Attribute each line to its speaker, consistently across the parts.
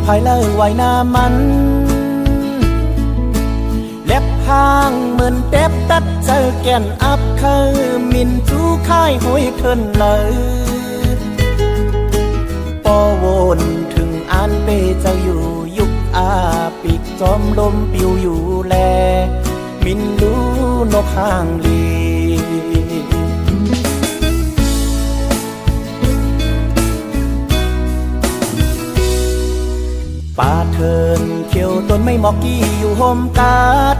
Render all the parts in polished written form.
Speaker 1: ภายเลิกไว้หน้ามันเล็บห้างเหมือนเต็บตัดเจอแก่นอับเคยมินจูค่ายหอยเทินเลยปอวนถึงอันเปเจ้าอยู่ยุคอาปีกจอมลมปิวอยู่แลมินดูนกห้างลีป่าเทินเขียวต้นไม่หมอกกี้อยู่โฮมกาด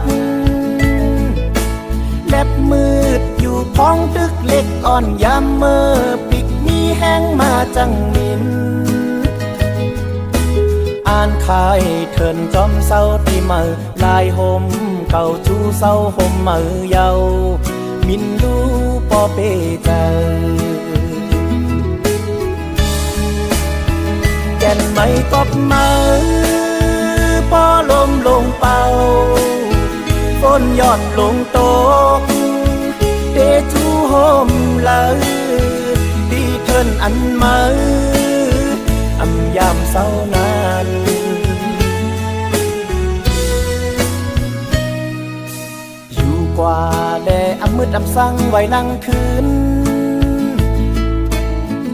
Speaker 1: เล็บมืดอยู่พ้องตึกเล็กอ่อนยามเมื่อปิกมีแห้งมาจังมินอ่านขายเทินจอมเศร้าตีมือลายห่มเก่าจูเศร้าห่มมือเยามินดูปอเปเจอแก่นไม่กบมือปอลมลงเป่าฝนยอดลงตกเดจูโฮมเลยดีเทินอันมืออำยามเศร้านานอยู่กว่าแดอำมืดอำสั่งไว้ลังคืน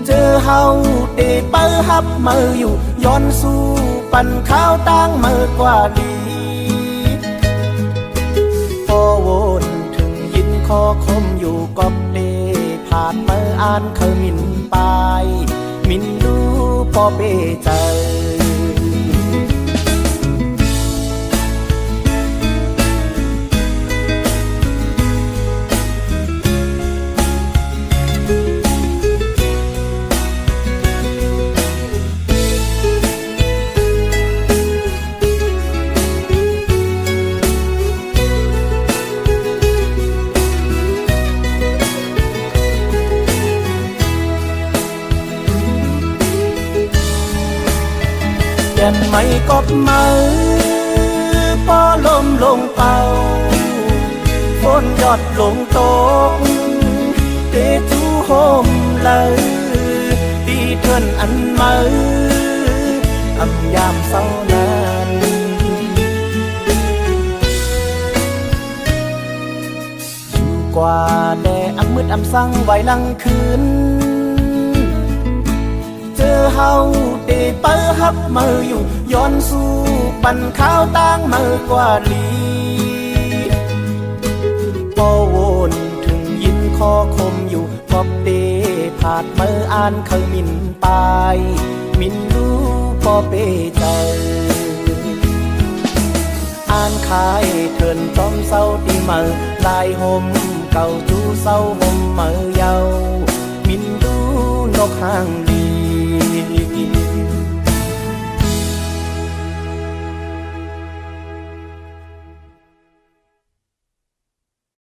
Speaker 1: เจอเฮาเดเปิฮับมืออยู่ย้อนสู้ปั่นข้าวตั้งมือกว่าลีพอวนถึงยินคอคมอยู่กอบเดผ่านมืออ่านเคยมินปายมินดูพอเปเจอแก่นไม่กบมือปอลมลงเป่าฝนยอดลงตกเตจูโฮมเลยดีเทินอันมืออำยามเศร้านานอยู่กว่าแดอำมืดอำสั่งไว้ลังคืนเจอเฮาเดเปิฮับมืออยู่ย้อนสู้ปั่นข้าวตั้งมือกว่าลีพอวนถึงยินคอคมอยู่กอบเดผาดมืออ่านเคยมินปายมินดูพอเปเจออ่านขายเทินจอมเศร้าตีมือลายห่มเก่าจูเศร้าห่มมือเยามินดูนกห้างลี